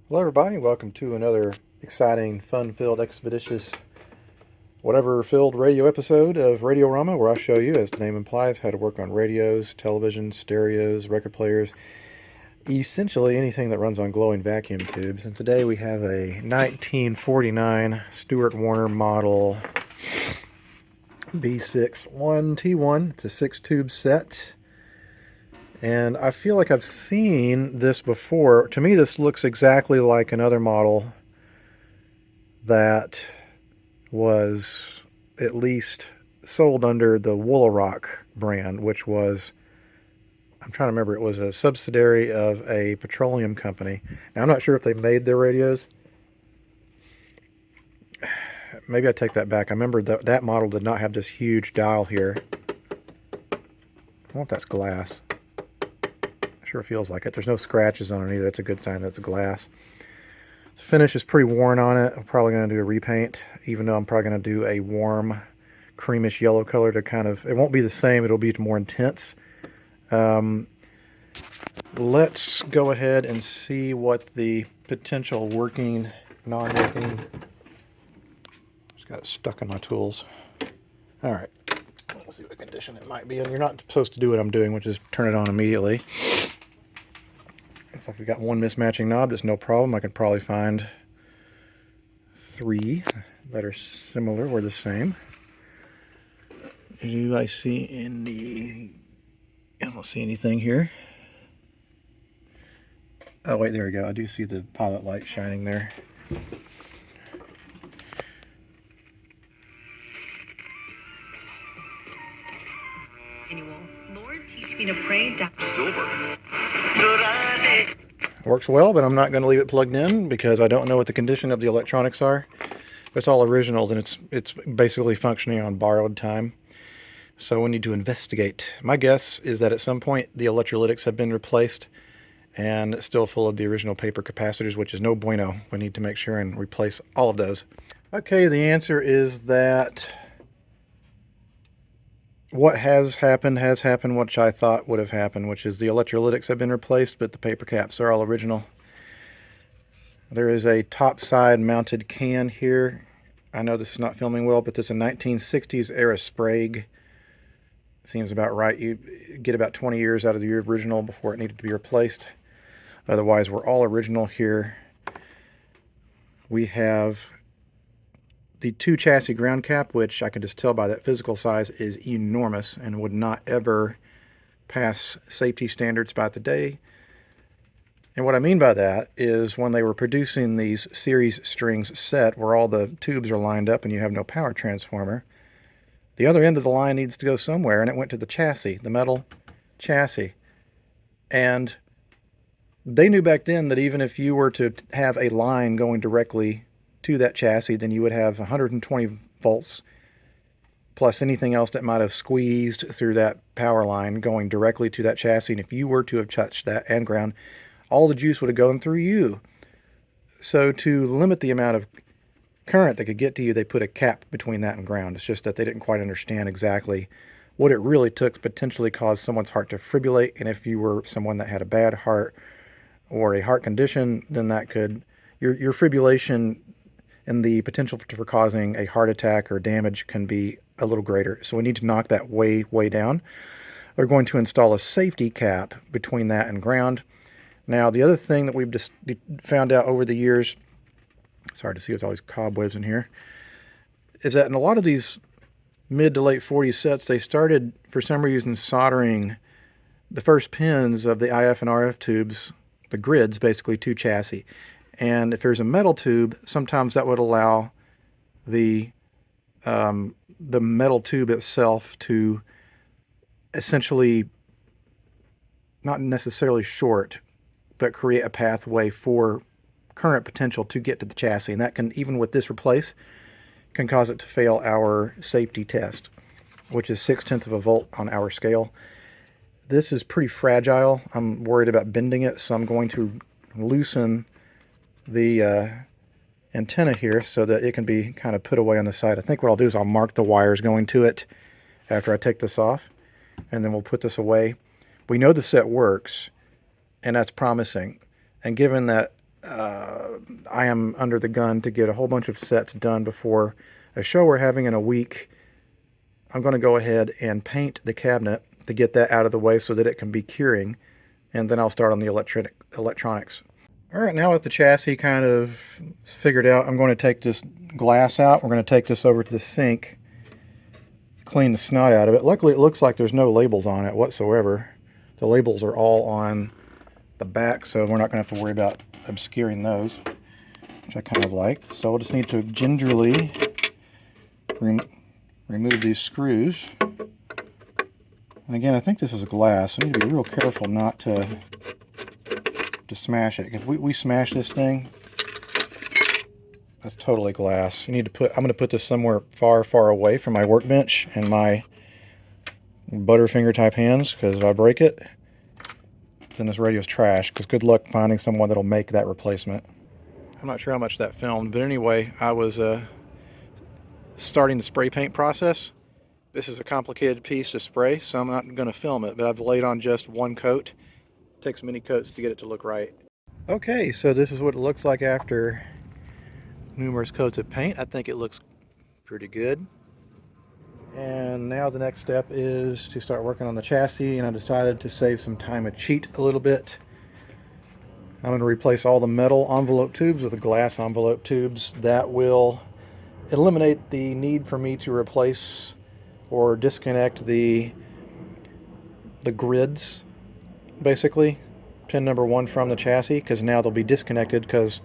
Hello, everybody. Welcome to another exciting, fun-filled, expeditious, whatever-filled radio episode of Radio-Rama, where I show you, as the name implies, how to work on radios, television, stereos, record players, essentially anything that runs on glowing vacuum tubes. And today we have a 1949 Stuart Warner model B6-1T1. It's a 6-tube set. And I feel like I've seen this before. To me, this looks exactly like another model that was at least sold under the Woolaroc brand, which was, I'm trying to remember, it was a subsidiary of a petroleum company. Now, I'm not sure if they made their radios. Maybe I take that back. I remember that model did not have this huge dial here. I wonder if that's glass. Sure feels like it. There's no scratches on it either. That's a good sign that it's glass. The finish is pretty worn on it. I'm probably going to do a repaint, even though I'm probably going to do a warm creamish yellow color to kind of, it won't be the same, it'll be more intense. Let's go ahead and see what the potential working, non-working, just got it stuck in my tools. All right, let's see what condition it might be in. You're not supposed to do what I'm doing, which is turn it on immediately. Looks like we've got one mismatching knob. That's no problem. I can probably find three that are similar or the same. Do I see any? I don't see anything here. Oh, wait, there we go. I do see the pilot light shining there. Lord, teach me to pray. Silver. Works well, but I'm not going to leave it plugged in because I don't know what the condition of the electronics are. If it's all original, then it's basically functioning on borrowed time. So we need to investigate. My guess is that at some point the electrolytics have been replaced and it's still full of the original paper capacitors, which is no bueno. We need to make sure and replace all of those. Okay, the answer is that what has happened, which I thought would have happened, which is the electrolytics have been replaced, but the paper caps are all original. There is a topside mounted can here. I know this is not filming well, but this is a 1960s era Sprague. Seems about right. You get about 20 years out of the original before it needed to be replaced. Otherwise, we're all original here. We have the 2 chassis ground cap, which I can just tell by that physical size is enormous and would not ever pass safety standards by today. And what I mean by that is when they were producing these series strings set where all the tubes are lined up and you have no power transformer, the other end of the line needs to go somewhere, and it went to the chassis, the metal chassis. And they knew back then that even if you were to have a line going directly to that chassis, then you would have 120 volts plus anything else that might have squeezed through that power line going directly to that chassis. And if you were to have touched that and ground, all the juice would have gone through you. So to limit the amount of current that could get to you, they put a cap between that and ground. It's just that they didn't quite understand exactly what it really took to potentially cause someone's heart to fibrillate. And if you were someone that had a bad heart or a heart condition, then that could, your fibrillation and the potential for causing a heart attack or damage can be a little greater. So we need to knock that way, way down. We're going to install a safety cap between that and ground. Now, the other thing that we've just found out over the years, it's hard to see with all these cobwebs in here, is that in a lot of these mid to late 40s sets, they started, for some reason, soldering the first pins of the IF and RF tubes, the grids, basically, to chassis. And if there's a metal tube, sometimes that would allow the metal tube itself to essentially, not necessarily short, but create a pathway for current potential to get to the chassis. And that can, even with this replace, can cause it to fail our safety test, which is 0.6 of a volt on our scale. This is pretty fragile. I'm worried about bending it, so I'm going to loosen the antenna here so that it can be kind of put away on the side. I think what I'll do is I'll mark the wires going to it after I take this off, and then we'll put this away. We know the set works, and that's promising. And given that I am under the gun to get a whole bunch of sets done before a show we're having in a week. I'm going to go ahead and paint the cabinet to get that out of the way so that it can be curing, and then I'll start on the electronics. All right, now with the chassis kind of figured out, I'm going to take this glass out. We're going to take this over to the sink, clean the snot out of it. Luckily, it looks like there's no labels on it whatsoever. The labels are all on the back, so we're not going to have to worry about obscuring those, which I kind of like. So we'll just need to gingerly remove these screws. And again, I think this is glass. I need to be real careful not to smash it. If we smash this thing, that's totally glass. You need to put. I'm going to put this somewhere far, far away from my workbench and my Butterfinger type hands, because if I break it, then this radio's trash. Because good luck finding someone that'll make that replacement. I'm not sure how much that filmed, but anyway, I was starting the spray paint process. This is a complicated piece to spray, so I'm not going to film it, but I've laid on just one coat. It takes many coats to get it to look right. Okay, so this is what it looks like after numerous coats of paint. I think it looks pretty good. And now the next step is to start working on the chassis, and I decided to save some time and cheat a little bit. I'm going to replace all the metal envelope tubes with the glass envelope tubes. That will eliminate the need for me to replace or disconnect the grids, basically, pin number 1 from the chassis, because now they'll be disconnected because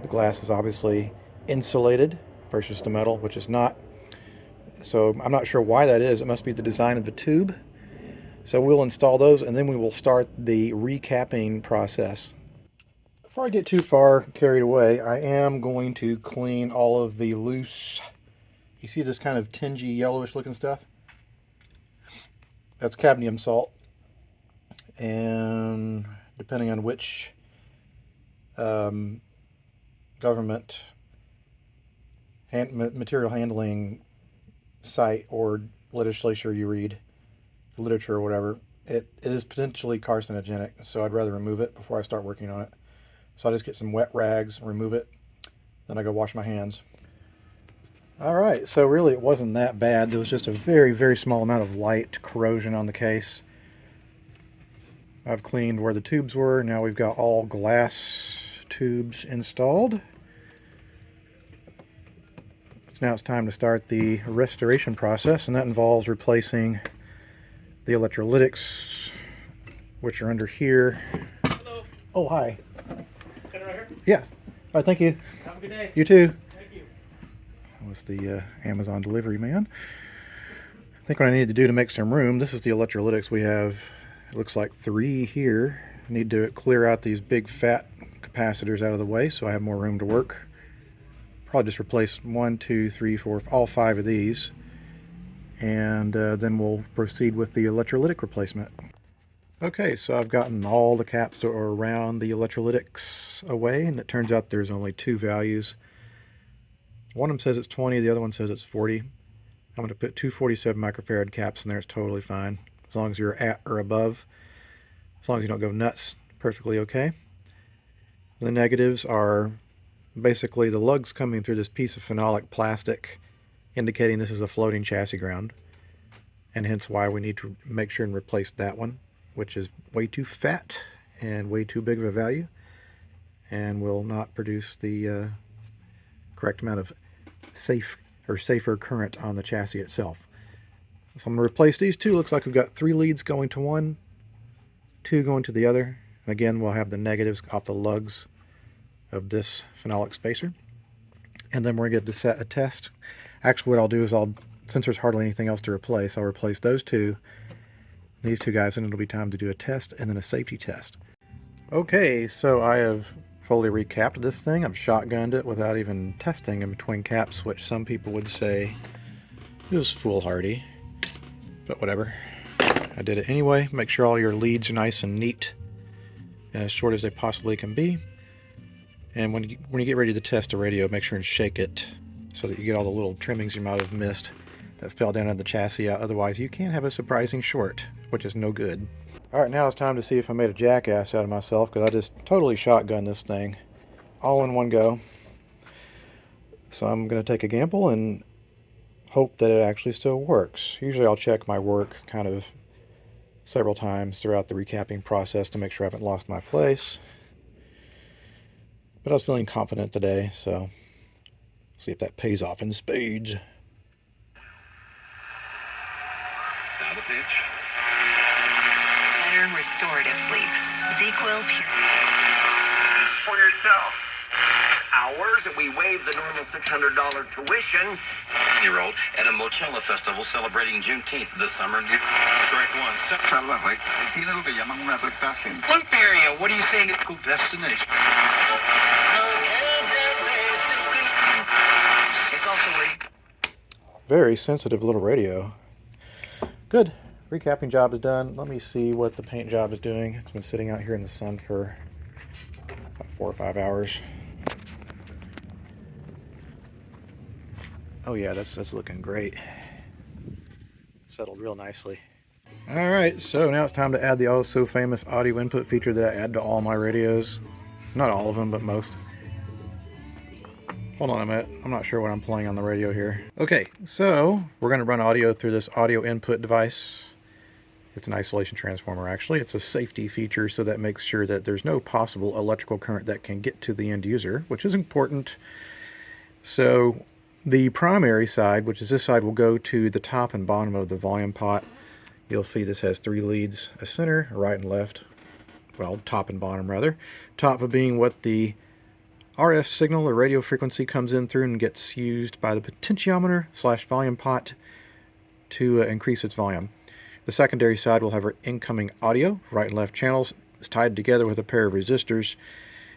the glass is obviously insulated versus the metal, which is not. So I'm not sure why that is. It must be the design of the tube. So we'll install those, and then we will start the recapping process. Before I get too far carried away, I am going to clean all of the loose, you see this kind of tingy yellowish looking stuff? That's cadmium salt. And depending on which government material handling site or legislature you read, literature or whatever, it is potentially carcinogenic, so I'd rather remove it before I start working on it. So I just get some wet rags, remove it, then I go wash my hands. Alright, so really it wasn't that bad. There was just a very, very small amount of light corrosion on the case. I've cleaned where the tubes were. Now we've got all glass tubes installed. So now it's time to start the restoration process, and that involves replacing the electrolytics, which are under here. Hello. Oh, hi. Got it right here? Yeah. All right, thank you. Have a good day. You too. Thank you. That was the Amazon delivery man. I think what I need to do to make some room, this is the electrolytics. We have, it looks like 3 here. I need to clear out these big fat capacitors out of the way so I have more room to work. Probably just replace 1, 2, 3, 4, all 5 of these. And then we'll proceed with the electrolytic replacement. Okay, so I've gotten all the caps that are around the electrolytics away, and it turns out there's only 2 values. One of them says it's 20, the other one says it's 40. I'm going to put 247 microfarad caps in there. It's totally fine. As long as you're at or above. As long as you don't go nuts, perfectly okay. The negatives are basically the lugs coming through this piece of phenolic plastic, indicating this is a floating chassis ground, and hence why we need to make sure and replace that one, which is way too fat and way too big of a value and will not produce the correct amount of safer current on the chassis itself. So I'm going to replace these 2. Looks like we've got 3 leads going to one, 2 going to the other. And again, we'll have the negatives off the lugs of this phenolic spacer. And then we're going to get to set a test. Actually, what I'll do is since there's hardly anything else to replace, I'll replace those 2, these 2 guys, and it'll be time to do a test and then a safety test. Okay, so I have fully recapped this thing. I've shotgunned it without even testing in between caps, which some people would say is foolhardy, but whatever. I did it anyway. Make sure all your leads are nice and neat and as short as they possibly can be. And when you get ready to test a radio, make sure and shake it so that you get all the little trimmings you might have missed that fell down on the chassis. Otherwise, you can have a surprising short, which is no good. Alright, now it's time to see if I made a jackass out of myself, because I just totally shotgunned this thing. all in one go. So I'm going to take a gamble and hope that it actually still works. Usually I'll check my work kind of several times throughout the recapping process to make sure I haven't lost my place. But I was feeling confident today, so see if that pays off in spades. Now the pitch. Better restorative sleep. ZzzQuil Pure. For yourself. Hours, we waived the normal $600 tuition. Year-old at a Mochella festival celebrating Juneteenth this summer. Strike one. Salve, tiene lo que llaman una recta ascendente. One area, what are you saying? Destination. It's also a Very sensitive little radio. Good. Recapping job is done. Let me see what the paint job is doing. It's been sitting out here in the sun for about 4 or 5 hours. Oh yeah, that's looking great. Settled real nicely. Alright, so now it's time to add the oh so famous audio input feature that I add to all my radios. Not all of them, but most. Hold on a minute, I'm not sure what I'm playing on the radio here. Okay, so we're going to run audio through this audio input device. It's an isolation transformer actually. It's a safety feature, so that makes sure that there's no possible electrical current that can get to the end user, which is important. So the primary side, which is this side, will go to the top and bottom of the volume pot. You'll see this has 3 leads, a center, a right and left. Well, top and bottom rather. Top of being what the RF signal or radio frequency comes in through and gets used by the potentiometer / volume pot to increase its volume. The secondary side will have our incoming audio, right and left channels. It's tied together with a pair of resistors.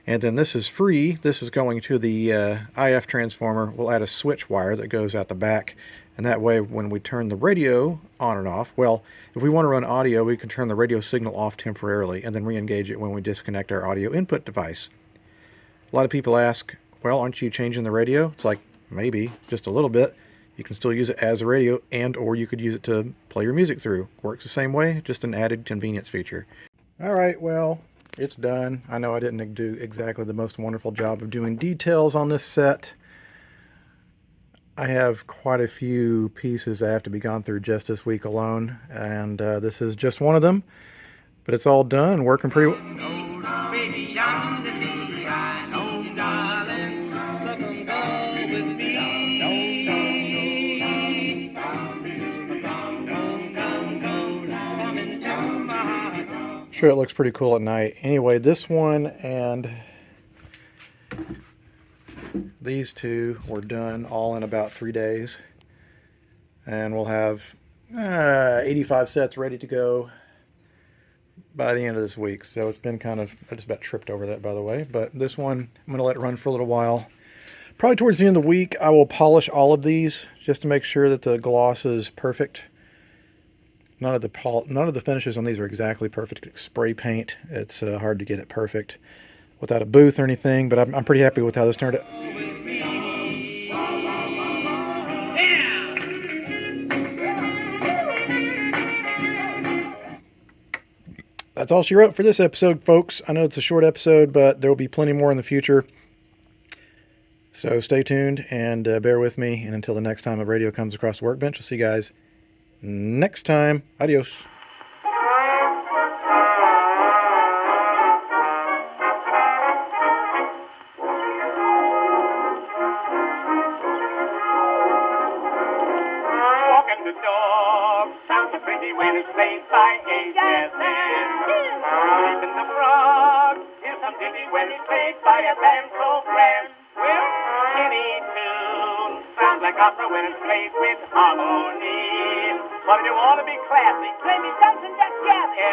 And then this is free. This is going to the IF transformer. We'll add a switch wire that goes out the back. And that way, when we turn the radio on and off, well, if we want to run audio, we can turn the radio signal off temporarily and then re-engage it when we disconnect our audio input device. A lot of people ask, well, aren't you changing the radio? It's like, maybe, just a little bit. You can still use it as a radio, and or you could use it to play your music through. Works the same way, just an added convenience feature. All right, well, it's done. I know I didn't do exactly the most wonderful job of doing details on this set. I have quite a few pieces that have to be gone through just this week alone, and this is just one of them. But it's all done, working pretty well. Sure, it looks pretty cool at night. Anyway, this one and these two were done all in about 3 days. And we'll have 85 sets ready to go by the end of this week. So it's been kind of, I just about tripped over that, by the way. But this one, I'm going to let it run for a little while. Probably towards the end of the week, I will polish all of these just to make sure that the gloss is perfect. None of the finishes on these are exactly perfect. It's spray paint. It's hard to get it perfect without a booth or anything, but I'm pretty happy with how this turned out. That's all she wrote for this episode, folks. I know it's a short episode, but there will be plenty more in the future. So stay tuned and bear with me. And until the next time a radio comes across the workbench, I'll see you guys next time. Adios. Walking the dog sounds so pretty when it's played by ASN. Sleeping the frog is some ditty when it's played by a band so grand. Well, any tune sounds like opera when it's played with harmony. But if you want to be classy, play me something just jazzy.